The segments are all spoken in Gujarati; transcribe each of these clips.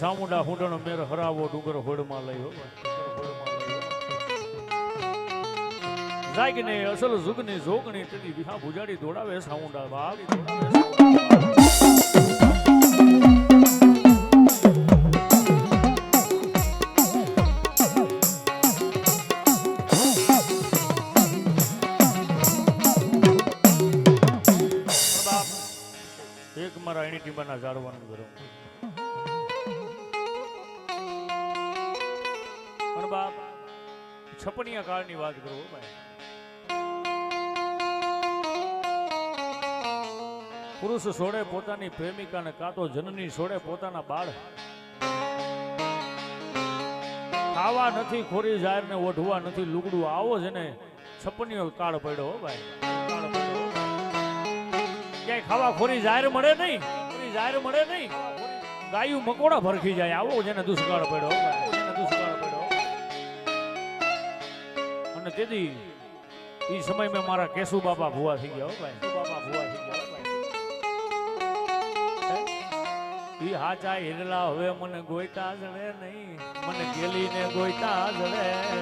સામુંડા હુંડણ મેર હરાવો ડુંગર હોડમાં લઈ જાગને અસલ જુગની જોગણી તેની વિહા બુજાડી દોડાવે સામુંડા બાગ એક મારા એની ટીમાના જાળવાનું ઘરો પણ બાપ છપનિયા કાળની વાત કરો ભાઈ પુરુષ છોડે પોતાની પ્રેમિકાને કાં તો જનની છોડે પોતાના બાળ ખાવા નથી ખોરી જાહેર ને ઓઢવા નથી લુગડું આવો જ ને છપનિયો કાળ પડ્યો ભાઈ ક્યાંય ખાવા ખોરી જાહેર મળે નહીં ગાયું મકોડા ભરખી જાય આવો જેને દુષ્કાળ પડ્યો અને તેથી એ સમય મેં મારા કેશુ બાપા ભુવા થઈ ગયા ભાઈ હાચા હિરલા હવે મને ગોઈતા જડે નહીં મને ગેલીને ગોઈતા જડે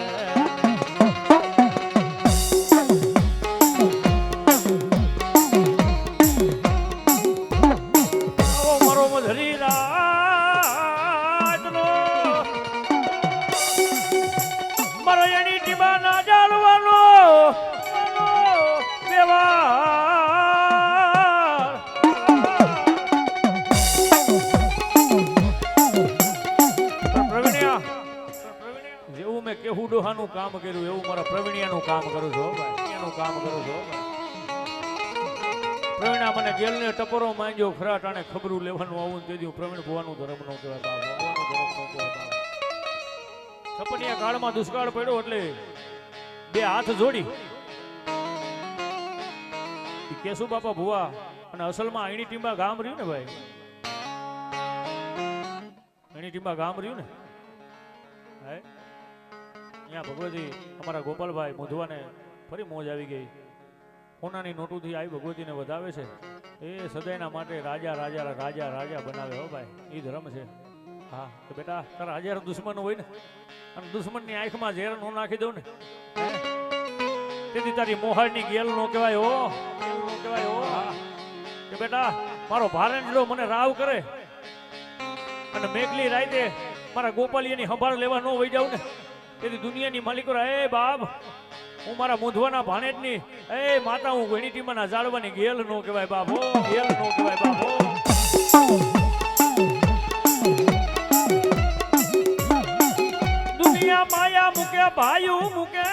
ડોહાનું કામ કર્યું એવું મારા પ્રવીણિયાનું કામ કરું છું પ્રવીણા મને ગેલને ટપરો માંગ્યો ખરા ટાણે ખબરું લેવાનું આવું તેથી પ્રવીણ ભુવાનું ધર્મ નો કહેવાય છપનિયા કાળમાં દુષ્કાળ પડ્યો એટલે બે હાથ જોડી કેશુ બાપા ભુવા અને અસલમાં એની ટીમમાં ગામ રહ્યું ને ભાઈ એની ટીમમાં ગામ રહ્યું ને હે અહીંયા ભગવતી અમારા ગોપાલભાઈ મોધવાને ફરી મોજ આવી ગઈ સોનાની નોટુથી આવી ભગવતીને વધાવે છે એ સદાયના માટે રાજા રાજા રાજા રાજા બનાવે હો ભાઈ એ ધર્મ છે હા તો બેટા તારા હજાર દુશ્મન હોય ને અને દુશ્મનની આંખમાં ઝેર નો નાખી દઉં ને તેથી તારી મોહાળની ગેલ નો કહેવાય હા કે બેટા મારો ભારેન્દ્રો મને રાવ કરે અને મેઘલી રાતે મારા ગોપાલિયાની સંભાળ લેવા ન વહી જાઉં ને તેથી દુનિયાની માલિકો એ બાપ હું મારા મોધવાના ભાણેજની એ માતા હું ઘણી ટીમાના જાળવાની ગેલ નો કહેવાય બાપો દુનિયા માયા મૂકે ભાયું મૂકે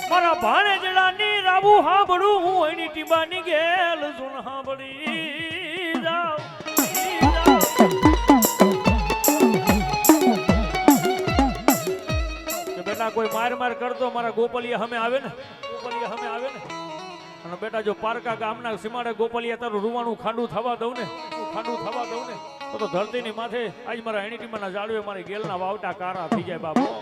મારા ભાણેજડાની રાવું સાંભળું હું એની ટીમાની ગેલ સુન સાંભળી જાઉં કોઈ માર કરતો મારા ગોપાલિયા હમે આવે ને અને બેટા જો પારકા ગામના સીમાડે ગોપાલિયા તારું રૂવાનું ખાંડું થવા દઉં ને તો ધરતીની માથે આજ મારા એની ટીમાના જાળવે મારી ગેલના વાવટા કારા થઈ જાય બાપો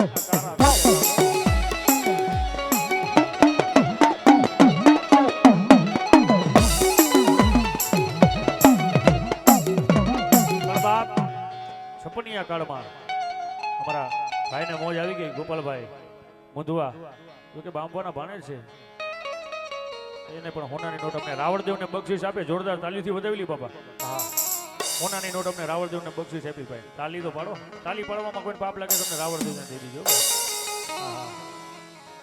બાપ છપનિયા કાળમાં અમારા ભાઈને મોજ આવી ગઈ ગોપાલભાઈ મુંધવા જો કે બાંબોના ભાણે છે એને પણ હોનાની નોટ અમને રાવળદેવને બક્ષિસ આપે જોરદાર તાલીથી વધાવેલી બાપા હા હોનાની નોટ અમને રાવળદેવને બક્ષિસ આપી ભાઈ તાલી તો પાડો તાલી પાડવામાં કોઈ પાપ લાગે તમને રાવળદેવને દઈ દીજો હા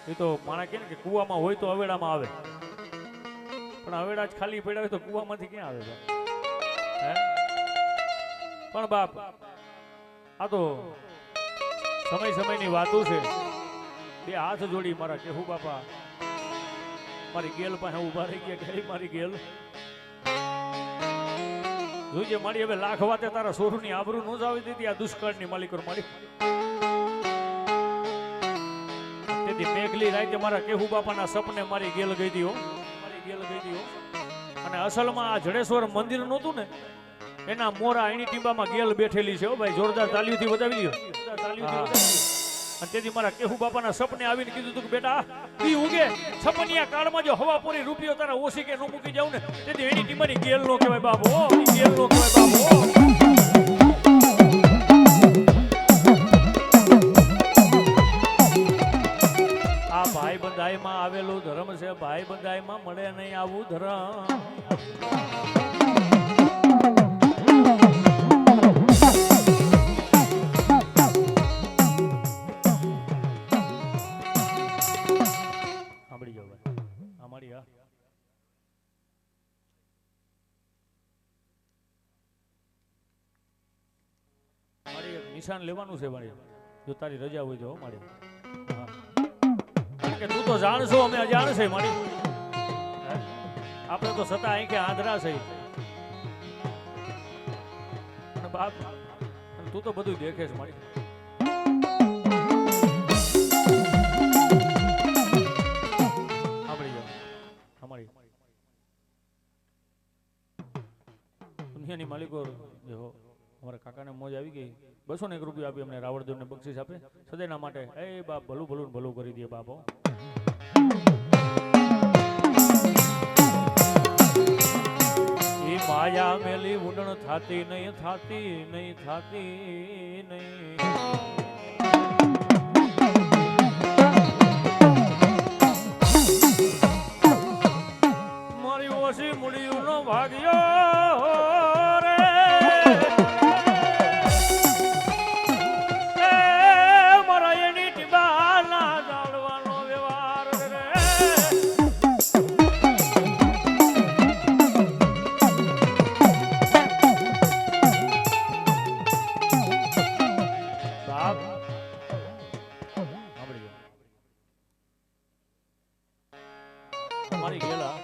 એ તો માણા કે ને કે કુવામાં હોય તો અવેડામાં આવે પણ અવેડા જ ખાલી પડ્યા હોય તો કુવામાંથી ક્યાં આવે હે પણ બાપ આ તો સમયની વાતો છે બે હાથ જોડી મારા કેહુ બાપા મારી ગેલ પાસે ઉભા રહી ગયા કે મારી ગેલ જોઈજે મારી હવે લાખ વાતે તારા સોરુની આબરૂ ન જાવી દીધી આ દુષ્કાળની માલિકો મારી તેથી મેઘલી રાતે મારા કેહુ બાપાના સપને મારી ગેલ ગઈ હતી અને અસલમાં આ જડેશ્વર મંદિર નહોતું ને એના મોરા એની ટીંબામાં ગેલ બેઠેલી છે હો ભાઈ જોરદાર તાલીઓથી વધાવી લ્યો અને તેથી મારા કેહુ બાપાના સપને આવીને કીધું હતું કે બેટા ઈ ઉગે છપનિયા કાળમાં જો હવા પૂરી રૂપિયો તારા ઓછી કે નો મૂકી જાવ ને તેથી એની ટીમાની ગેલ નો કહેવાય બાપો ગેલ નો કહેવાય બાપો બંધાઈમાં આવેલું ધર્મ છે ભાઈ બંધાઈમાં મળે નહીં આવું ધર્મ સાંભળી જાવ ભાઈ અમારી મારી એક નિશાન લેવાનું છે મારી જો તારી રજા હોય તો મારી કે તું તો જાણશો અમે અજાણ છે મારી આપણે તો સતા અહીં કે આંધળા છે બાપ તું તો બધું દેખે છે મારી સાંભળી જાઓ અમારી દુનિયાની માલિકો જો અમારા કાકાને મોજ આવી ગઈ 201 રૂપિયા આપી અમને રાવણદેવને બક્ષિસ આપે સદાયના માટે એ બાપ ભલું ભલું ભલું કરી દે બાપો એ માયા મેલી ઉડણ થાતી નહીં થાતી નહીં થાતી નહીં મારી ઓછી મૂળિયું નો ભાગ્યો મારી ગેલા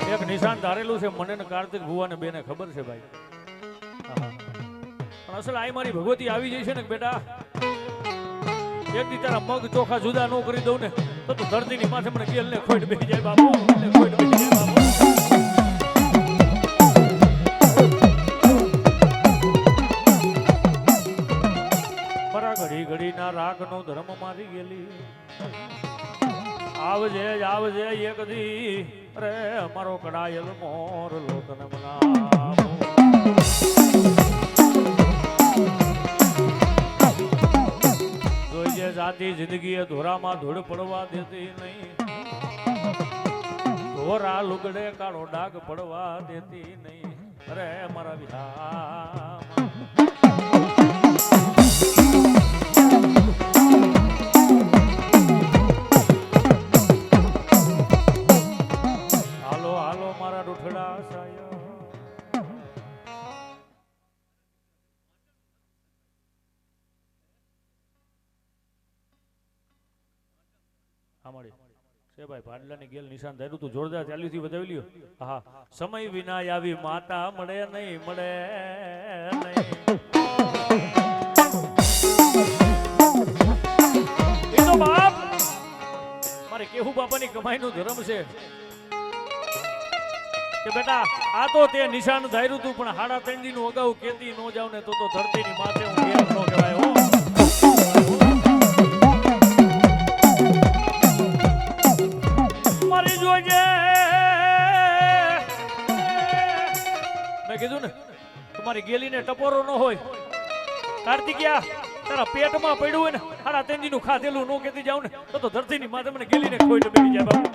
એક નિશાન ધારેલું છે મને ને કાર્તિક ભુવાને બેને ખબર છે ભાઈ પણ અસલ આ મારી ભગવતી આવી જઈ છે ને બેટા એક દી તારા મગ ચોખા જુદા ન કરી દઉં ને તો તું ધરતીની માથે મને ગેલ ને ખોટ બેસી જાય બાપુ ખોટ બેસી જાય બાપુ ઘડી ઘડી ના રાગ નો ધર્મ મારી ગયેલી આવજે આવજે એક દી રે મારો કડાયેલ મોર લોતને મનાવો જોઈએ જાતી જિંદગી ધોરામાં ધૂળ પડવા દેતી નહીં ધોરા લુગડે કાળો ડાગ પડવા દેતી નહીં અરે મારા વિહા ભાડલાની ગેલ નિશાન ધાર્યું તું જોરદાર ચાલ્યુંથી વધાવી લ્યો હા સમય વિના આવી માતા મળે નહીં મળે નહીં એ તો બાપ મારે કેવું બાપાની કમાઈનું ધર્મ છે કે બેટા આ તો તે નિશાન ધાર્યું તું પણ 3.5 દી નું અગાઉ કેતી નો જાવ ને તો ધરતીની માથે હું ગેલ નો કહેવાય હો કીધું ને તમારી ગેલીને ટપોરો ન હોય કાર્તિકિયા તારા પેટમાં પડ્યું હોય ને 3.5 દી નું ખાધેલું નો કેતી જાવ ને તો ધરતીની માથે મને ગેલીને ખોઈ બેસી જાય બાપુ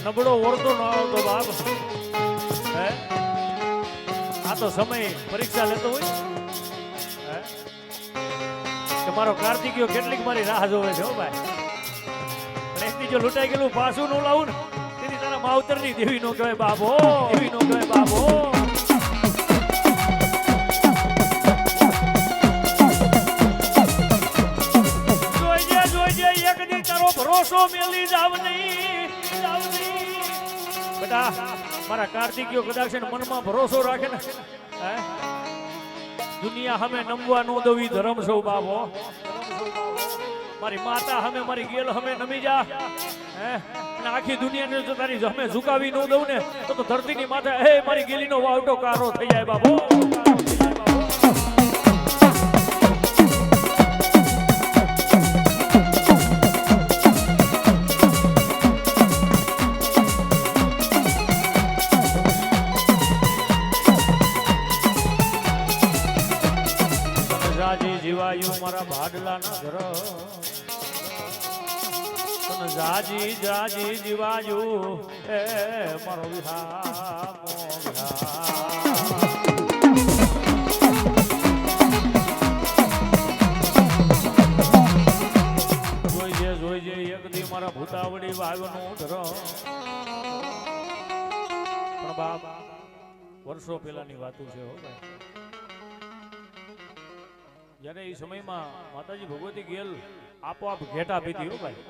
નબળો ઓળતો ન આવતો બાપ હે આ તો સમય પરીક્ષા લેતો હોય હે કે મારો કાર્તિકિયો કેટલીક મારી રાહ જોવે છે હો ભાઈ પણ એકથી જો લૂંટાઈ ગયેલું પાછું ન લાવું ને તેની તારા માવતરની દેવી નો કહેવાય બાપો દેવી નો કહેવાય બાપો જોઈજે એક દી તારો ભરોસો મેલી જાવ નહીં બેટા મારા કાર્તિકિયો કદાચ મનમાં ભરોસો રાખે ને હે દુનિયા સામે નમવા નો દવી ધર્મ સૌ બાપો મારી માતા હમે મારી ગેલ હમે નમી જા હે અને આખી દુનિયાને જો તારી હમે ઝુકાવી ન દઉં ને તો ધરતીની માથે હે મારી ગેલીનો વાવટો કારો થઈ જાય બાબો. જીવાયું મારા ભાડલા ના ઘર જાજી જાજી જીવાયું એ મારો વિહામો જોઈજે એક દી મારા ભૂતાવડી વાવનું ધર પણ બાપ વર્ષો પહેલાની વાતું છે હો ભાઈ. જ્યારે એ સમયમાં માતાજી ભગવતી ગેલ આપોઆપ ઘેટા પીધી હો ભાઈ.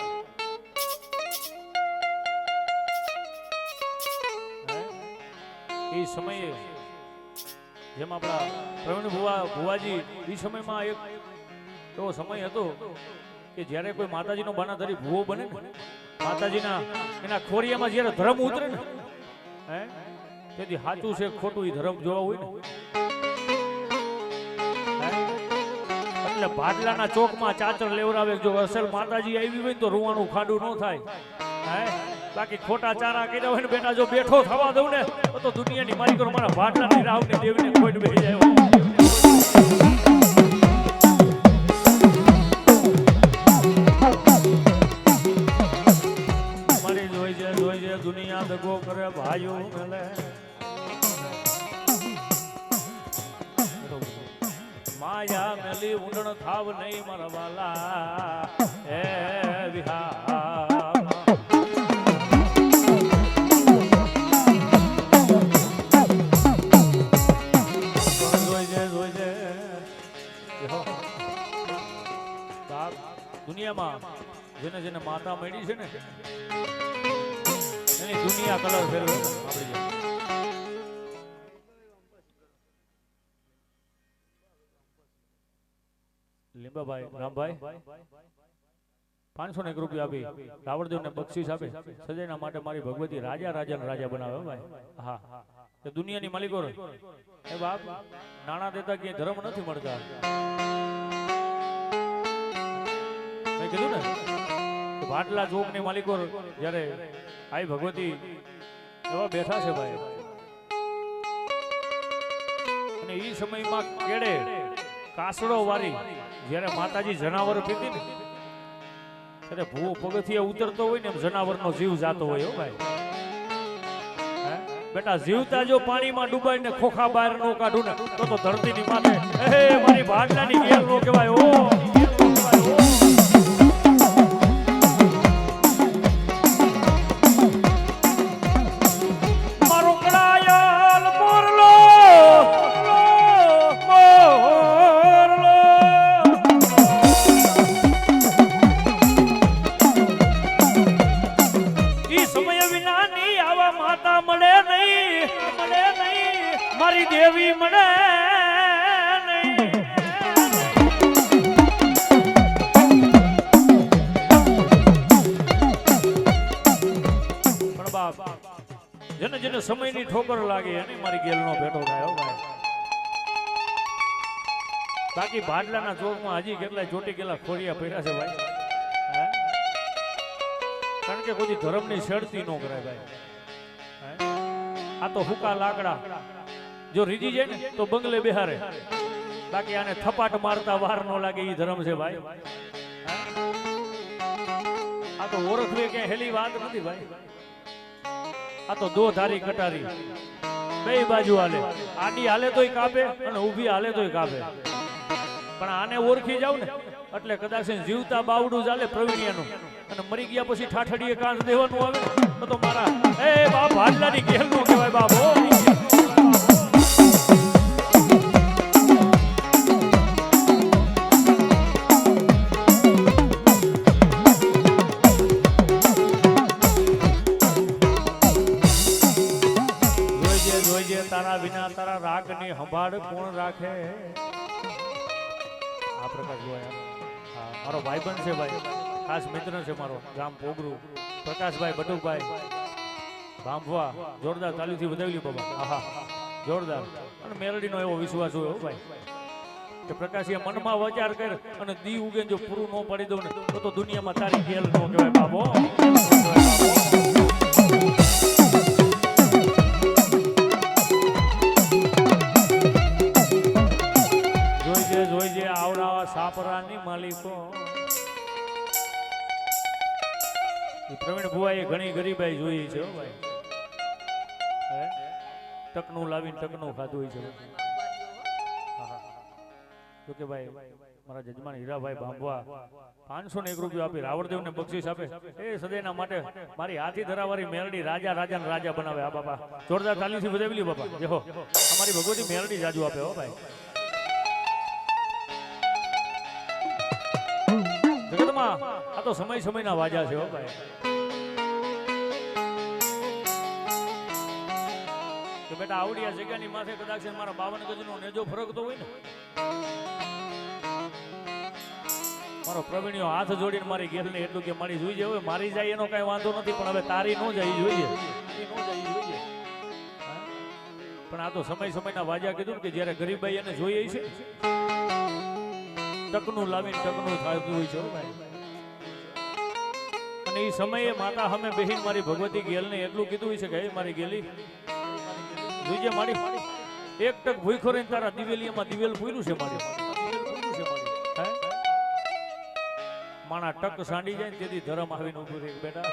એ સમયે જેમ આપણા પ્રવીણ ભુવાજી એ સમયમાં એક એવો સમય હતો કે જ્યારે કોઈ માતાજીનો બાનાધારી ભુવો બને ને માતાજીના એના ખોરિયામાં જ્યારે ધર્મ ઉતરે ને હે તેથી સાચું છે ખોટું એ ધર્મ જોવા હોય ને એટલે ભાડલાના ચોકમાં ચાચર લેવરાવે. જો અસલ માતાજી આવી હોય તો રૂવાનું ખાડું ન થાય હે બાકી ખોટા ચારા કર્યા હોય ને બેટા જો બેઠો થવા દઉં ને તો દુનિયાની મારી કરો મારા ભાડલાની રાવની દેવીને કોઈ બેસી જાય. મારી જોઈ છે દુનિયા દગો કરે ભાઈઓ મેલે માયા મેલી ઊંડણ થાવ નહીં મારા વાલા હે વિહાર. દુનિયામાં જેને જેને માતા મળી છે ને એની દુનિયા કલર ફેરવે આપણી જેમ. લીંબાભાઈ રામભાઈ 501 રૂપિયા આપી રાવણદેવને બક્ષિસ આપે સજાના માટે મારી ભગવતી રાજા બનાવે ભાઈ. હા તે દુનિયાની માલિકો એ બાપ નાણા દેતા ક્યાંય ધર્મ નથી મળતા. મેં કીધું ને ભાટલા ચોકની માલિકો જ્યારે આઈ ભગવતી એવા બેઠા છે ભાઈ અને એ સમયમાં કેડે કાસડો વારી જ્યારે માતાજી જનાવર પીતી ને ત્યારે ભૂવો પગથિયે ઉતરતો હોય ને એમ જનાવરનો જીવ જાતો હોય હો ભાઈ. બેટા જીવતા જો પાણીમાં ડૂબાઈને ખોખા બહાર નો કાઢું ને તો ધરતીની માથે એ મારી ભાડલાની ગેલ નો કહેવાય. ઓ મારી દેવી મને પણ બાપ જેને જેને સમયની ઠોકર લાગે એને મારી ગેલનો ભેટો થાય ભાઈ. બાકી ભાડલાના ચોકમાં હજી કેટલાય ચોટી ગયેલા ખોરિયા પડ્યા છે ભાઈ. કારણ કે કોઈ ધર્મની શરતી ન કરાય ભાઈ. આ તો હુકા લાકડા જો રીજી જાય ને તો બંગલે બેહારે બાકી આને થપાટ મારતા વાર ન લાગે એ ધર્મ છે ભાઈ. આ તો ઓળખવે કે હેલી વાત નથી ભાઈ. આ તો દો ધારી કટારી બે બાજુ હાલે. આડી હાલે તોય કાપે અને ઊભી હાલે તોય કાપે. પણ આને ઓળખી જાવ ને એટલે કદાચ જીવતા બાવડું ચાલે પ્રવીણિયાનું અને મરી ગયા પછી ઠાઠડીએ કાંસ દેવાનું આવે તો મારા એ બાપ ભાડલાની ગેલ નો કહેવાય બાપો. જોઈજે તારા વિના તારા રાગની સંભાળ કોણ રાખે. આ પ્રકાર જોયા હા મારો ભાઈબંધ છે ભાઈ, ખાસ મિત્ર છે મારો, ગામ પોગરું, પ્રકાશભાઈ બટુકભાઈ બાંભવા, જોરદાર તાલીથી વધાવી બાબા. આહા જોરદાર. અને મેલડીનો એવો વિશ્વાસ હોય ભાઈ કે પ્રકાશીએ મનમાં વિચાર કર અને દી ઉગે જો પૂરું ન પાડી દઉં ને તો દુનિયામાં તારી ખેલ ન કહેવાય બાબો. જોઈજે આવડાવા સાપરાની માલિકો. પ્રવીણ ભુવાએ ઘણી ગરીબાઈ જોઈ છે ભાઈ, ટકનું લાવીને ટકનું ખાધું હોય છે. તો કે ભાઈ મારા જજમાન હીરાભાઈ બાંભવા 501 રૂપિયા આપી રાવણદેવને બક્ષિસ આપે એ સદૈના માટે મારી હાથી ધરાવાળી મેલડી રાજા રાજાને રાજા બનાવે. આ બાપા જોરદાર તાલીથી બજાવી બાપા. જેહો અમારી ભગવતી મેલડી જાજુ આપે હો ભાઈ. જગતમાં આ તો સમય સમયના વાજા છે હો ભાઈ. કે બેટા આવડી આ જગ્યાની માથે કદાચ મારા 52 ગજનો નેજો ફરકતો હોય ને, મારો પ્રવીણિયો હાથ જોડીને મારી ગેરને એટલું કે મારી જોઈ જાય, મારી જાય એનો કઈ વાંધો નથી, પણ હવે તારી નો જાય જોઈએ. પણ આ તો સમય સમયના વાજા કીધું કે જયારે ગરીબાઈ એને જોઈએ છે ટકનું લાવીને ટકનું થતું હોય છે ભાઈ. અને એ સમયે માતા સામે બેહીને મારી ભગવતી ગેલને એટલું કીધું હોય છે કે મારી ગેલી જોઈજે મારી એક ટક ભૂખો રહીને તારા દિવેલીમાં દિવેલ પૂર્યું છે મારી. માણા ટક સાંડી જાય તેથી ધરમ આવીને ઉભું રહે. બેટા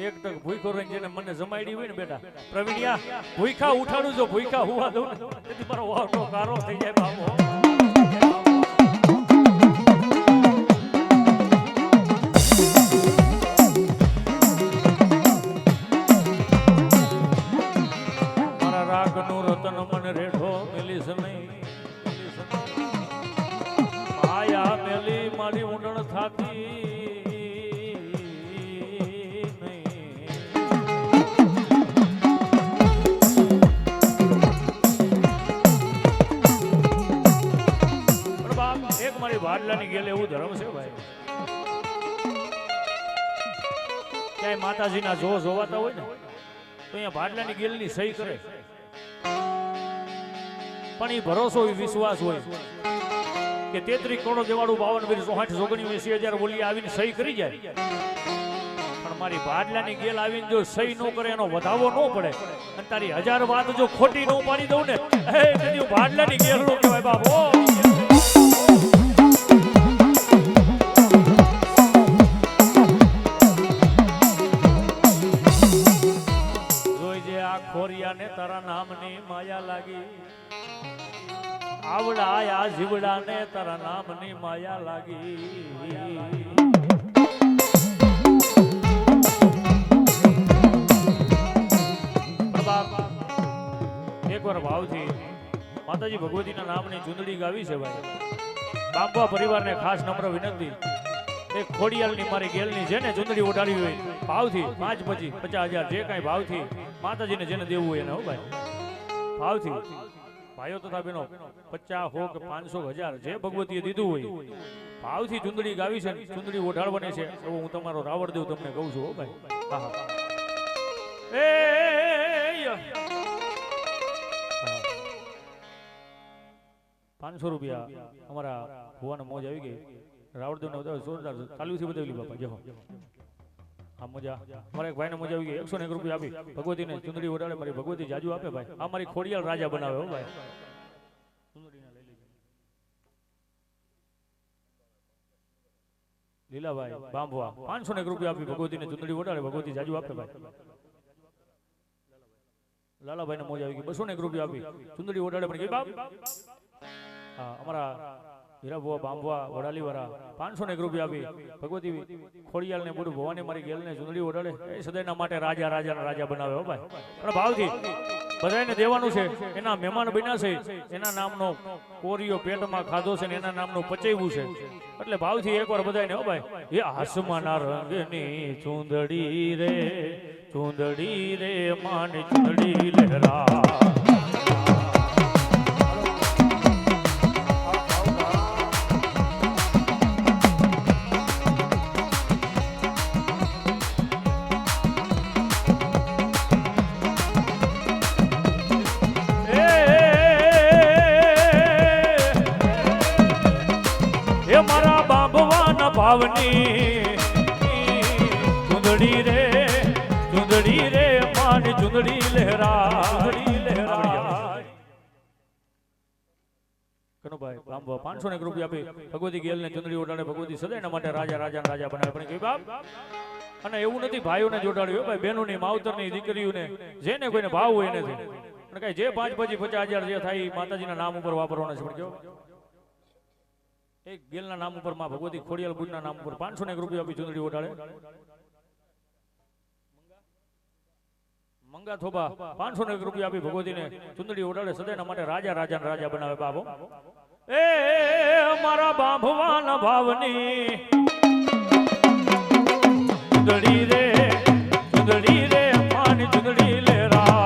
એક ટક ભૂખો રહીને જેને મને જમાડી હોય ને બેટા પ્રવીણિયા ભૂખા ઉઠાડું જો ભૂખા હુવા દઉં ને તેથી મારો વાહનો કારો થઈ જાય બાબો. મારા રાગનું રતન મને રેઠો મેલીશ નહીં, માયા મેલી મારી ઊંડણ થાતી નહીં. એક મારી વાડલાની ગેલે એવું ધર્મ છે ભાઈ, ક્યાંય માતાજીના જોવાતા હોય ને તો અહીંયા ભાડલાની ગેલની સહી કરે, પણ એ ભરોસો વિશ્વાસ હોય કે 33 કરોડ દેવાળું 52 વીર 64 જોગણી 80,000 બોલી આવીને સહી કરી જાય. પણ મારી ભાડલાની ગેલ આવીને જો સહી ન કરે એનો વધાવો ન પડે અને તારી 1000 વાત જો ખોટી ન પાડી દઉં ને એ તેની ભાડલાની ગેલ નો કહેવાય બાપો. જોઈજે આ ખોરિયાને તારા નામની માયા લાગી, આવડા આ જીવડાને તારા નામની માયા લાગી. એકવાર ભાવથી માતાજી ભગવતીના નામની ચૂંદડી ગાવી છે ભાઈ. બાંભવા પરિવારને ખાસ નમ્ર વિનંતી, એક ખોડિયાલની મારી ગેલની જેને ચૂંદડી ઓઢાડી હોય ભાવથી 5 25 50,000 જે કાંઈ ભાવથી માતાજીને જેને દેવું હોય એને હો ભાઈ ભાવથી ભાઈઓ તથા બહેનો 50 100 કે 500 1000 જે ભગવતીએ દીધું હોય ભાવથી ચૂંદડી ગાવી છે, ચૂંદડી ઓઢાડવાની છે એવું હું તમારો રાવણદેવ તમને કહું છું હો ભાઈ. હા હા એ 500 રૂપિયા અમારા ભુવાને મોજ આવી ગઈ. રાવણદેવને વધારે જોરદાર તાલીથી બતાવી બાપા. જેહો આ મજા મારા એક ભાઈને મજા આવી ગઈ. 101 રૂપિયા આપી ભગવતીને ચૂંદડી ઓઢાડે મારી ભગવતી જાજુ આપે ભાઈ. આ મારી ખોડિયાલ રાજા બનાવે હો ભાઈ. લીલાભાઈ બાંભવા 501 રૂપિયા આપી ભગવતીને ચૂંદડી ઓઢાડે ભગવતી જાજુ આપે ભાઈ. લાલાભાઈને મોજ આવી ગઈ. 201 રૂપિયા આપી ચૂંદડી ઓઢાડે પણ ગઈ બાપ. હા અમારા હીરાભુવા બાંભવા વડાલી વાળા 501 રૂપિયા આપી ભગવતી ખોડિયાલ ને બધું ભવાની મારી ગેલ ને ચૂંદડી ઓઢાડે એ સદાયના માટે રાજા રાજાના રાજા બનાવે હો ભાઈ. પણ ભાવથી બધાને દેવાનું છે. એના મહેમાન બન્યા છે, એના નામનો કોરિયો પેટમાં ખાધો છે ને એના નામનું પચેવું છે એટલે ભાવથી એકવાર બધાને હો ભાઈ. એ આસમાના રંગની ચૂંદડી રે માની ચૂંદડી લહેરા. એ મારા બાંભવાના ભાવની ચુંદડી રે મારી ચુંદડી લહેરા કનુભાઈ બાંભવા 500 રૂપિયા આપી ભગવતી ગેલ ને ચુંદડી ઓઢાડે ભગવતી સદાયના માટે રાજા રાજા બનાવે પણ કે બાપ અને એવું નથી ભાઈઓને જોડાડ્યું ભાઈ બહેનોની માવતરની દીકરીઓને જેને કોઈને ભાવ હોય નથી અને કઈ જે 5 પછી 50,000 જે થાય માતાજીના નામ ઉપર વાપરવાના છે પણ કેવો એક ગેલના નામ ઉપર માં ભગવતી ખોડિયાલ બુડના નામ ઉપર 500 રૂપિયા આપી ચુંદડી ઓઢાડે મંગા થોબા 500 રૂપિયા આપી ભગવતીને ચુંદડી ઓઢાડે સદાયના માટે રાજા રાજા બનાવે બાબો એ મારા બાંભવાના ભાવની ચુંદડી રે માની ચુંદડી લેરા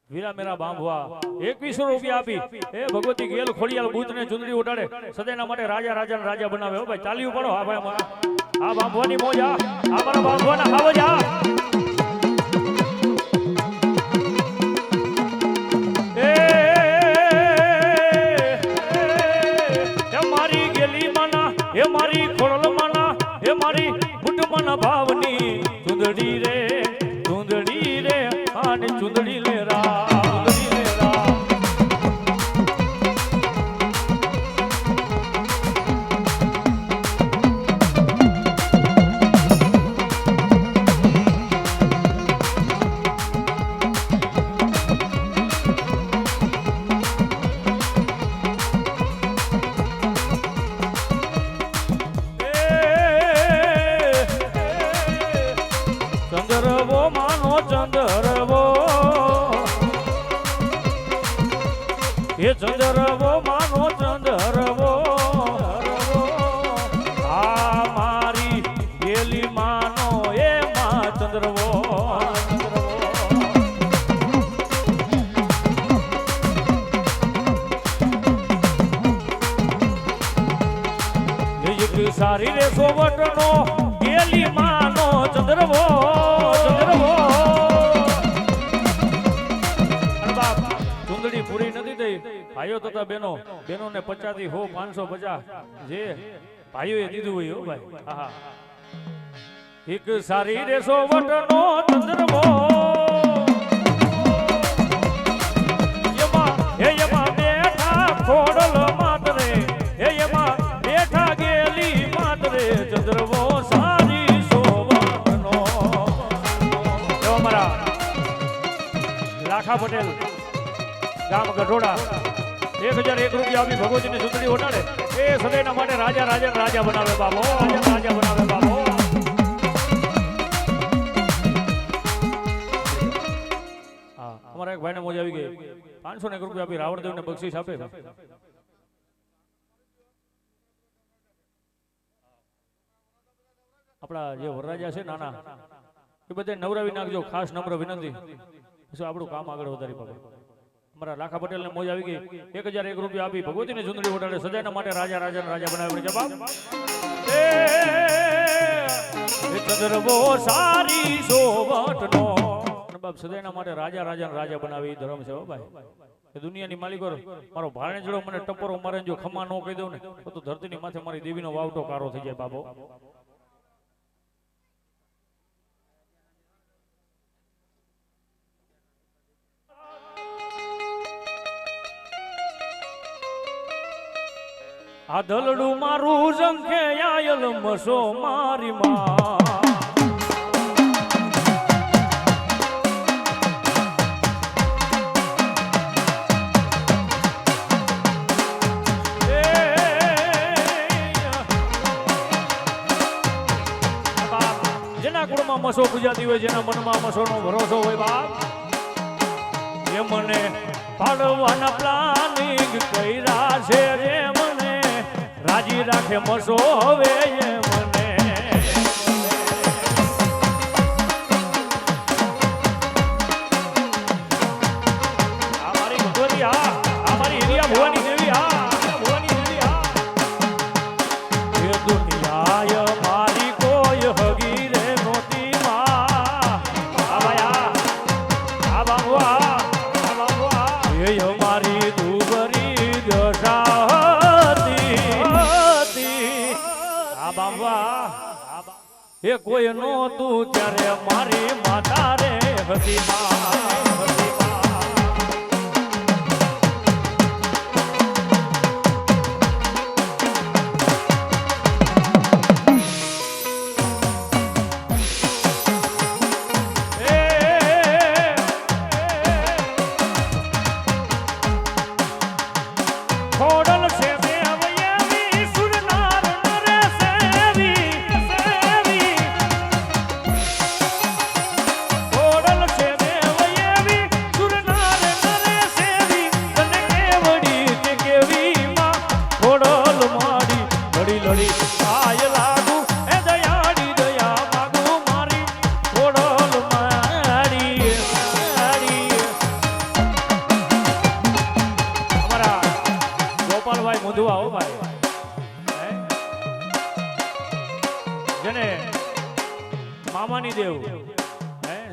વીરા મેરા બાંભવા 2100 રૂપિયા આપી એ ભગવતી ગેલ ખોડિયાલ બુત ને ચુંદડી ઓઢાડે સદાયના માટે રાજા રાજા બનાવે હો ભાઈ ચાલ્યું પડો હા ભાઈ આ બાંભવાની મોજ આ મારા બાંભવાના ખાવજ એ મારી ગેલી માના એ મારી ખોડલ માના એ મારી બુટ માના ભાવની ચુંદડી રે આને ચુંદડી લેરા ચંદ્રવો માનો ચંદ્રવો એ ચંદ્રવો માનો ચંદ્રવો આ મારી ગેલી માનો એ માં ચંદ્રવો એક સારી રે સોવટનો ગેલી માનો ચંદ્રવો પૂરી નથી થઈ ભાઈઓ તથા બહેનો ને 50 થી 100 550 જે ભાઈઓએ દીધું હોય હો ભાઈ હા એક સારી રેસો વટનો ચંદ્રમો એમાં બેઠા ખોડલ માતરે એમાં બેઠા ગેલી માતરે ચંદ્રમો સારી સોવટનો અમારા લાખા પટેલ ગામ ગઢોડા 1001 રૂપિયા આપી ભગવતીને ચુંદડી ઓઢાડે એ સદાયના માટે રાજા બનાવે બાબો રાજા બનાવે બાબો હા અમારા એક ભાઈને મોજ આવી ગઈ 501 રૂપિયા આપી રાવણદેવને બક્ષિસ આપે આપણા જે વરરાજા છે નાના એ બધા નવરાવી નાખજો ખાસ નમ્ર વિનંતી શું આપણું કામ આગળ વધારી પાડે અમારા લાખા પટેલ ને મોજ આવી ગઈ 1001 રૂપિયા આપી ભગવતીને ચુંદડી ઓઢાડે સદાયના માટે રાજા બનાવે જવાબ એ ચંદ્રવો સારી સોવટનો બાપ સદાયના માટે રાજા બનાવી ધર્મ છે હો ભાઈ એ દુનિયાની માલિકો મારો ભાણેજડો મને ટપરો મારે જો ખમા ન કહી દઉં ને તો ધરતીની માથે મારી દેવીનો વાવટો કારો થઈ જાય બાબો આ દલડું મારું ઝંખે આયલ મસો મારી માં જેના કુળમાં મસો પૂજાતી હોય જેના મનમાં મસોનો ભરોસો હોય બાપ એ મને પાડવાના પ્લાનિંગ કર્યા છે રે મને રાજી રાખે મસો હવે એ મને ભવાની દેવી ભવાની દેવી એ દુનિયા મારી કોઈ હગી રે નોતી એ મારી દુબરી દશાતી આ બાબા એ કોઈ નોતું ત્યારે મારી માતા રે હતી જેને મામાની દેવ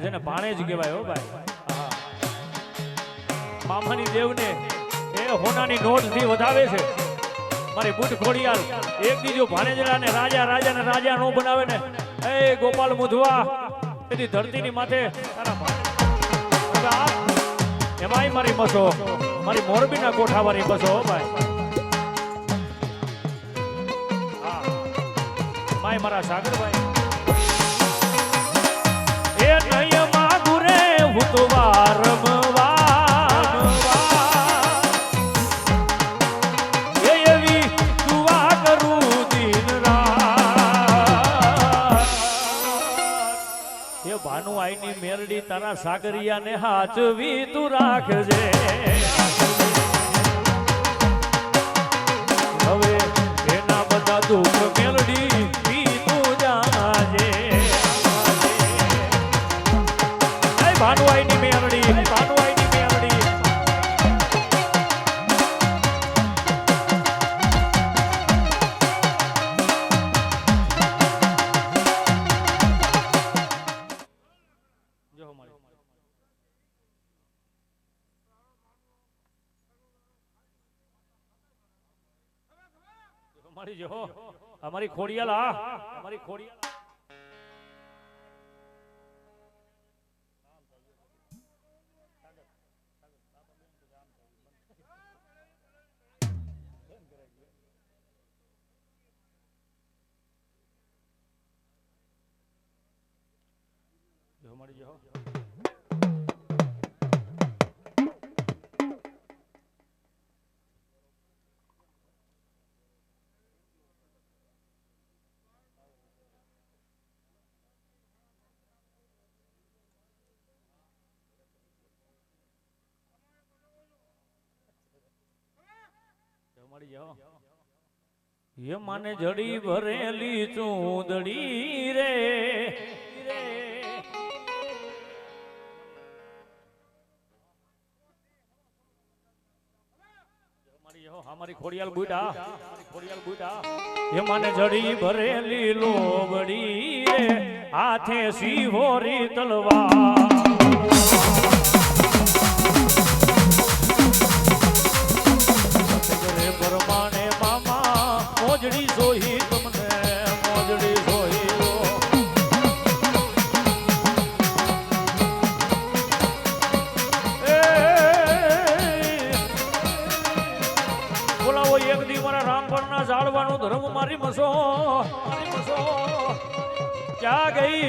જેને ભાણે જ કહેવાય હો ભાઈ મામાની દેવને એ હોનાની નોટ થી વધાવે છે મારી બુટ ખોડિયાલ એક દીજો ભાણેજડા ને રાજા નો બનાવે ને એ ગોપાલ મુધવા એની ધરતીની માથે તારા એમાંય મારી મસો મારી મોરબીના કોઠાવાળી બસો હો ભાઈ માય મારા સાગરભાઈ એ નય માગુરે હુતવા રમવા એ એવી દુઆ કરું દિન રાત એ ભાનુ આઈની મેરડી તારા સાગરિયાને હાચવી તું રાખજે હવે એના બધા દુઃખ મેલડી ભાનુઆઈની મેરડી ભાનુઆઈની મેરડી જો અમારી જો અમારી ખોડિયાલ અમારી ખોડિયાલ મળી જાઓ મળી જાઓ એ માને જડી ભરેલી ચૂંદડી રે हमारी खोड़ियाल बूटा ये माने जड़ी भरेली लोबड़ी हाथे सिहोरी तलवार परमाने मामा मोजड़ी सोही तुमने मोजड़ी सोही एक दी मारा राम पड़ना जाड़वानु धर्म मारी मसो क्या गई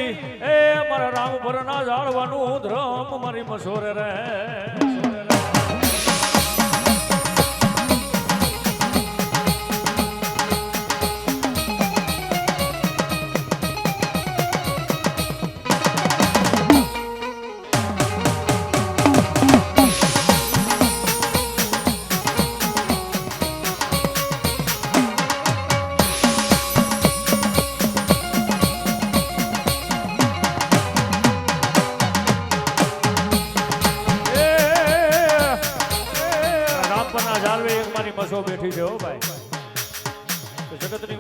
ए मारा राम पड़ना जाड़वानु धर्म मारी मसो रे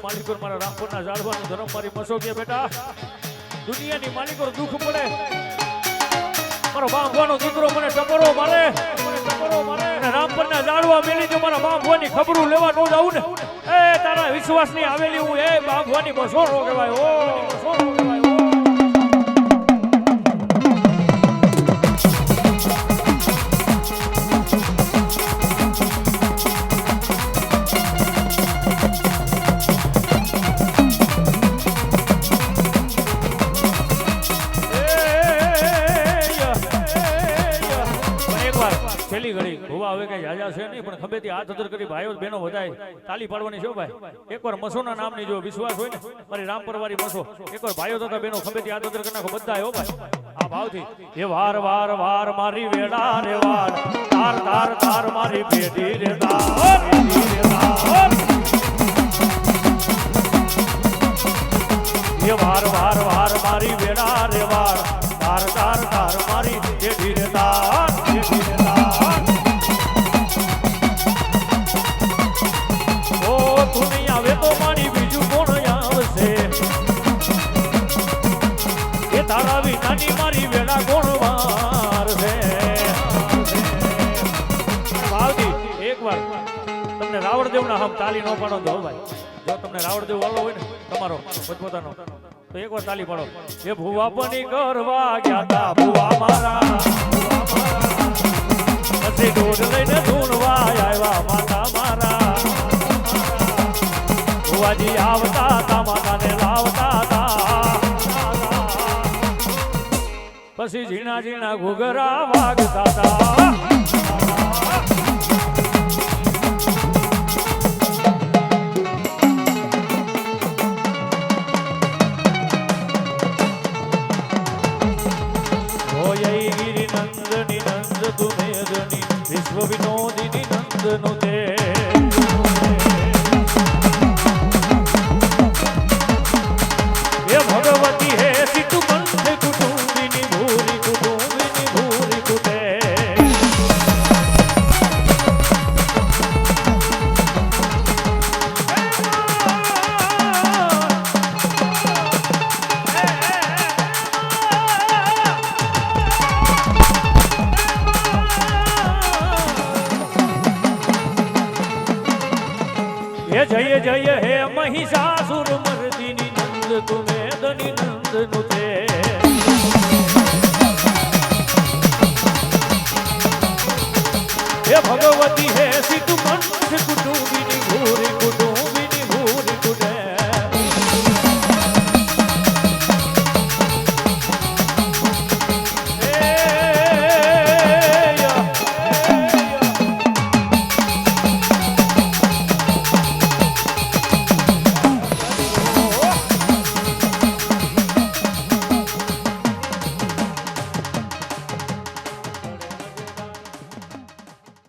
માલિકો મારા રામપુરના ઝાડવાનું ધર્મ મારી મસો કે બેટા દુનિયાની માલિકો દુઃખ પડે મારો બાંભવાનો દીકરો મને ટપરો મારે અને રામપુરના ઝાડવા મેલી જો મારા બાંભવાની ખબરું લેવા ન જાઉં ને એ તારા વિશ્વાસની આવેલી હું એ બાંભવાની મસોરો કહેવાય ઓ મસોરો કહેવાય ઓ છેલ્લી ઘડી ભુવા હવે કઈ જાજા છે નહીં પણ ખભેથી હાથ અધર કરી ભાઈઓ બહેનો વધાય તાલી પાડવાની છે ભાઈ એકવાર મસોના નામની જો વિશ્વાસ હોય ને મારી રામપરવારી મસો એકવાર ભાઈઓ તથા બહેનો ખભેથી હાથ અધર કરી નાખો બધા હો ભાઈ આ ભાવથી એ વાર વાર વાર મારી વેડા રે વાર તાર તાર તાર મારી પેઢી રે તાર એ વાર વાર વાર મારી વેડા રે વાર તાર તાર તાર મારી પેઢી રે તાર આવે તો મારી બીજું કોણ આવશે એ તારા વિનાની મારી વેળા કોણ વાર છે ભાવજી એકવાર તમને રાવણદેવના હમ તાલી ન પાડો તો ભાઈ જો તમને રાવણદેવ વાળો હોય ને તમારો પોતપોતાનો તો એકવાર તાલી પાડો એ ભુવા પની કરવા ગયા તા ભુવા મારા પછી દૂધ લઈને ધૂણવા આવ્યા માતા મારા ભુવાજી આવતા તા માતાને લાવતા તા પછી ઝીણા ઝીણા ઘૂઘરા વાગતા તા ગિરી નંદની નંદ તુમેદની વિશ્વ વિનોદિની નંદનો તે ભગવતી હે સિતુ બંધ કુટુંબિની ભૂરી કુટે જય જય હે મહિષાસુર મર્દિની નંદ તુમે દની નંદ નુતે હે ભગવતી હે સિતુ કંઠ